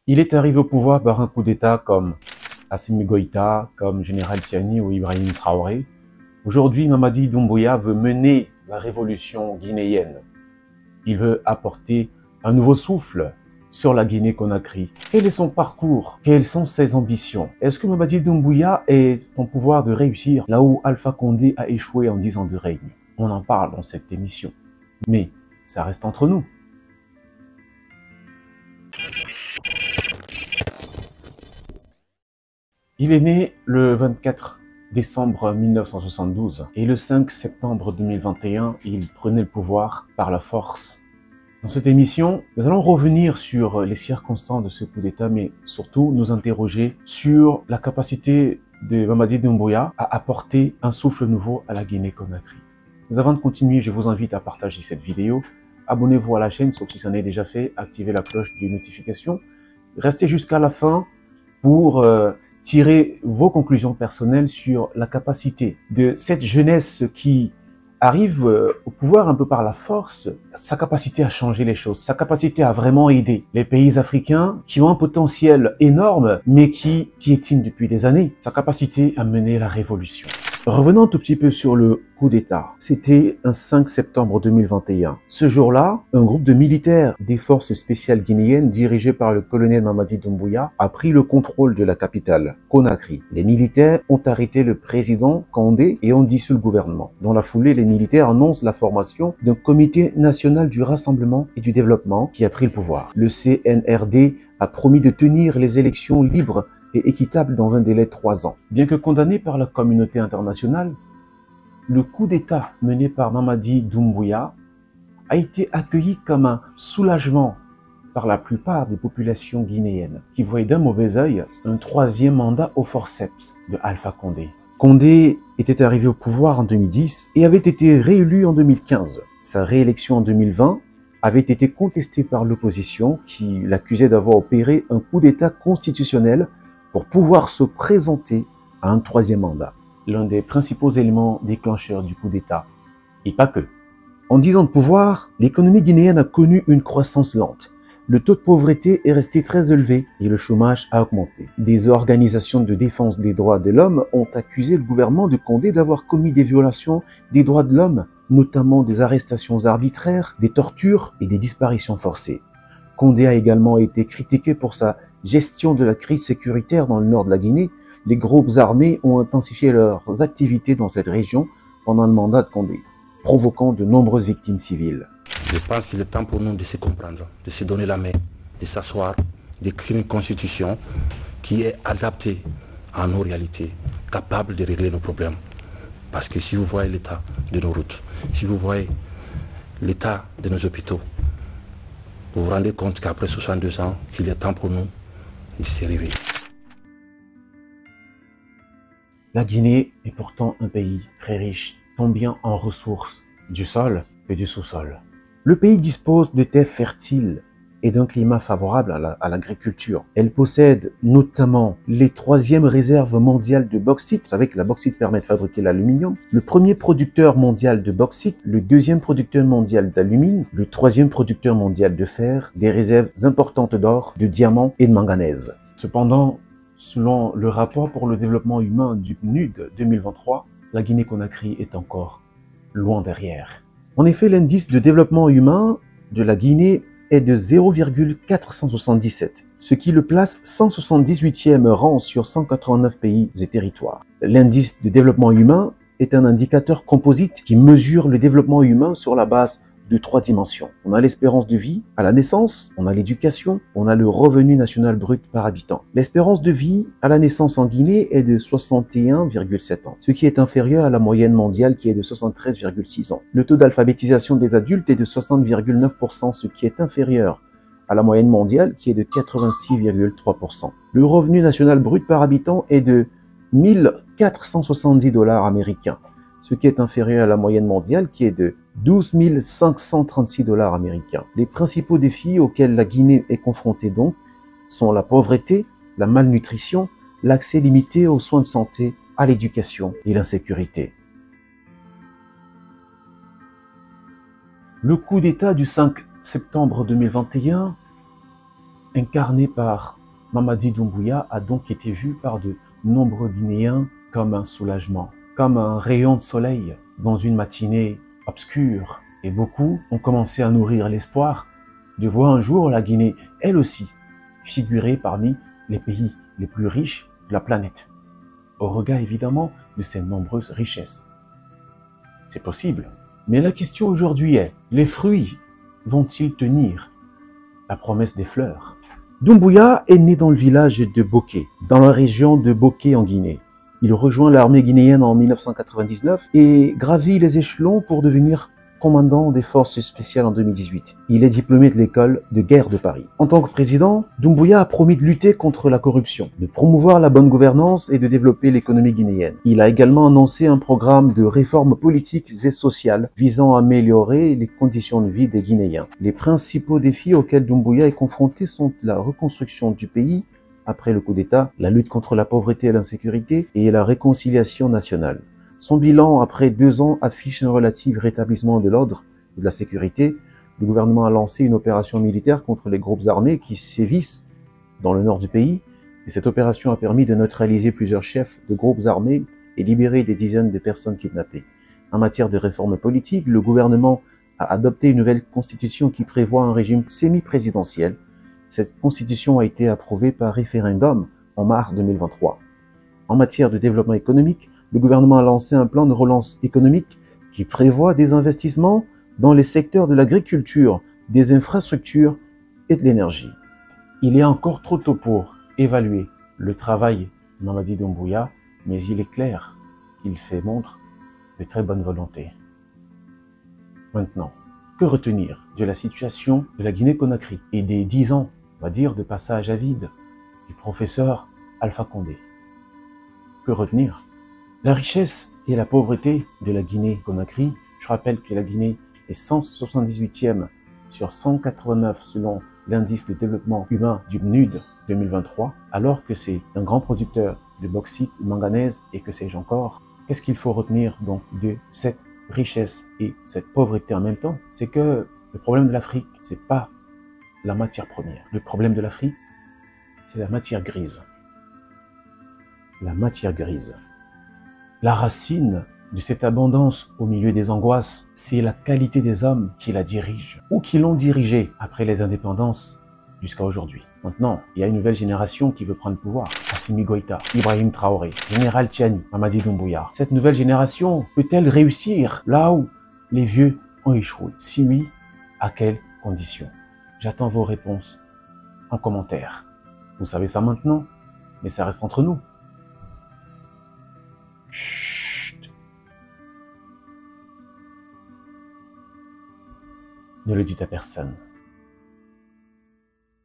Il est arrivé au pouvoir par un coup d'État comme Assimi Goïta, comme Général Tiani ou Ibrahim Traoré. Aujourd'hui, Mamadi Doumbouya veut mener la révolution guinéenne. Il veut apporter un nouveau souffle sur la Guinée-Conakry. Quel est son parcours? Quelles sont ses ambitions? Est-ce que Mamadi Doumbouya est en pouvoir de réussir là où Alpha Condé a échoué en 10 ans de règne? On en parle dans cette émission. Mais ça reste entre nous. Il est né le 24 décembre 1972 et le 5 septembre 2021, il prenait le pouvoir par la force. Dans cette émission, nous allons revenir sur les circonstances de ce coup d'État, mais surtout nous interroger sur la capacité de Mamadi Doumbouya à apporter un souffle nouveau à la Guinée-Conakry. Mais avant de continuer, je vous invite à partager cette vidéo. Abonnez-vous à la chaîne, sauf si ça n'est déjà fait. Activez la cloche de notification. Restez jusqu'à la fin pour tirer vos conclusions personnelles sur la capacité de cette jeunesse qui arrive au pouvoir un peu par la force, sa capacité à changer les choses, sa capacité à vraiment aider les pays africains qui ont un potentiel énorme, mais qui piétinent depuis des années, sa capacité à mener la révolution. Revenons un tout petit peu sur le coup d'État. C'était un 5 septembre 2021. Ce jour-là, un groupe de militaires des forces spéciales guinéennes dirigé par le colonel Mamadi Doumbouya a pris le contrôle de la capitale, Conakry. Les militaires ont arrêté le président Condé et ont dissous le gouvernement. Dans la foulée, les militaires annoncent la formation d'un comité national du rassemblement et du développement qui a pris le pouvoir. Le CNRD a promis de tenir les élections libres et équitable dans un délai de 3 ans. Bien que condamné par la communauté internationale, le coup d'État mené par Mamadi Doumbouya a été accueilli comme un soulagement par la plupart des populations guinéennes, qui voyaient d'un mauvais œil un 3e mandat au forceps de Alpha Condé. Condé était arrivé au pouvoir en 2010 et avait été réélu en 2015. Sa réélection en 2020 avait été contestée par l'opposition qui l'accusait d'avoir opéré un coup d'État constitutionnel pour pouvoir se présenter à un 3e mandat. L'un des principaux éléments déclencheurs du coup d'État, et pas que. En 10 ans de pouvoir, l'économie guinéenne a connu une croissance lente. Le taux de pauvreté est resté très élevé et le chômage a augmenté. Des organisations de défense des droits de l'homme ont accusé le gouvernement de Condé d'avoir commis des violations des droits de l'homme, notamment des arrestations arbitraires, des tortures et des disparitions forcées. Condé a également été critiqué pour sa gestion de la crise sécuritaire dans le nord de la Guinée. Les groupes armés ont intensifié leurs activités dans cette région pendant le mandat de Condé, provoquant de nombreuses victimes civiles. Je pense qu'il est temps pour nous de se comprendre, de se donner la main, de s'asseoir, d'écrire une constitution qui est adaptée à nos réalités, capable de régler nos problèmes. Parce que si vous voyez l'état de nos routes, si vous voyez l'état de nos hôpitaux, vous vous rendez compte qu'après 62 ans, qu'il est temps pour nous de se réveiller. La Guinée est pourtant un pays très riche, tant bien en ressources du sol que du sous-sol. Le pays dispose de terres fertiles et d'un climat favorable à l'agriculture. Elle possède notamment les 3e réserves mondiales de bauxite. Vous savez que la bauxite permet de fabriquer l'aluminium. Le 1er producteur mondial de bauxite, le 2e producteur mondial d'alumine, le 3e producteur mondial de fer, des réserves importantes d'or, de diamants et de manganèse. Cependant, selon le rapport pour le développement humain du PNUD 2023, la Guinée-Conakry est encore loin derrière. En effet, l'indice de développement humain de la Guinée est de 0,477, ce qui le place 178e rang sur 189 pays et territoires. L'indice de développement humain est un indicateur composite qui mesure le développement humain sur la base de 3 dimensions. On a l'espérance de vie à la naissance, on a l'éducation, on a le revenu national brut par habitant. L'espérance de vie à la naissance en Guinée est de 61,7 ans, ce qui est inférieur à la moyenne mondiale qui est de 73,6 ans. Le taux d'alphabétisation des adultes est de 60,9%, ce qui est inférieur à la moyenne mondiale qui est de 86,3%. Le revenu national brut par habitant est de 1470 $ américains, ce qui est inférieur à la moyenne mondiale qui est de 12 536 $ américains. Les principaux défis auxquels la Guinée est confrontée donc sont la pauvreté, la malnutrition, l'accès limité aux soins de santé, à l'éducation et l'insécurité. Le coup d'État du 5 septembre 2021 incarné par Mamadi Doumbouya, a donc été vu par de nombreux Guinéens comme un soulagement, comme un rayon de soleil dans une matinée obscure. Et beaucoup ont commencé à nourrir l'espoir de voir un jour la Guinée, elle aussi, figurer parmi les pays les plus riches de la planète, au regard évidemment de ses nombreuses richesses. C'est possible, mais la question aujourd'hui est, les fruits vont-ils tenir la promesse des fleurs? Doumbouya est né dans le village de Boké, dans la région de Boké en Guinée. Il rejoint l'armée guinéenne en 1999 et gravit les échelons pour devenir commandant des forces spéciales en 2018. Il est diplômé de l'école de guerre de Paris. En tant que président, Doumbouya a promis de lutter contre la corruption, de promouvoir la bonne gouvernance et de développer l'économie guinéenne. Il a également annoncé un programme de réformes politiques et sociales visant à améliorer les conditions de vie des Guinéens. Les principaux défis auxquels Doumbouya est confronté sont la reconstruction du pays après le coup d'État, la lutte contre la pauvreté et l'insécurité et la réconciliation nationale. Son bilan, après 2 ans, affiche un relatif rétablissement de l'ordre et de la sécurité. Le gouvernement a lancé une opération militaire contre les groupes armés qui sévissent dans le nord du pays. Et cette opération a permis de neutraliser plusieurs chefs de groupes armés et libérer des dizaines de personnes kidnappées. En matière de réforme politique, le gouvernement a adopté une nouvelle constitution qui prévoit un régime semi-présidentiel. Cette constitution a été approuvée par référendum en mars 2023. En matière de développement économique, le gouvernement a lancé un plan de relance économique qui prévoit des investissements dans les secteurs de l'agriculture, des infrastructures et de l'énergie. Il est encore trop tôt pour évaluer le travail de Mamadi Doumbouya, mais il est clair qu'il fait montre de très bonne volonté. Maintenant, que retenir de la situation de la Guinée-Conakry et des 10 ans, on va dire, de passage à vide du professeur Alpha Condé? Que retenir? La richesse et la pauvreté de la Guinée-Conakry. Je rappelle que la Guinée est 178e sur 189 selon l'indice de développement humain du PNUD 2023, alors que c'est un grand producteur de bauxite, de manganèse et que sais-je encore. Qu'est-ce qu'il faut retenir donc de cette richesse et cette pauvreté en même temps? C'est que le problème de l'Afrique, c'est pas la matière première. Le problème de l'Afrique, c'est la matière grise. La matière grise. La racine de cette abondance au milieu des angoisses, c'est la qualité des hommes qui la dirigent ou qui l'ont dirigée après les indépendances jusqu'à aujourd'hui. Maintenant, il y a une nouvelle génération qui veut prendre le pouvoir. Assimi Goïta, Ibrahim Traoré, Général Tiani, Mamadi Doumbouya. Cette nouvelle génération peut-elle réussir là où les vieux ont échoué? Si oui, à quelles conditions? J'attends vos réponses en commentaire. Vous savez ça maintenant, mais ça reste entre nous. Chut. Ne le dites à personne.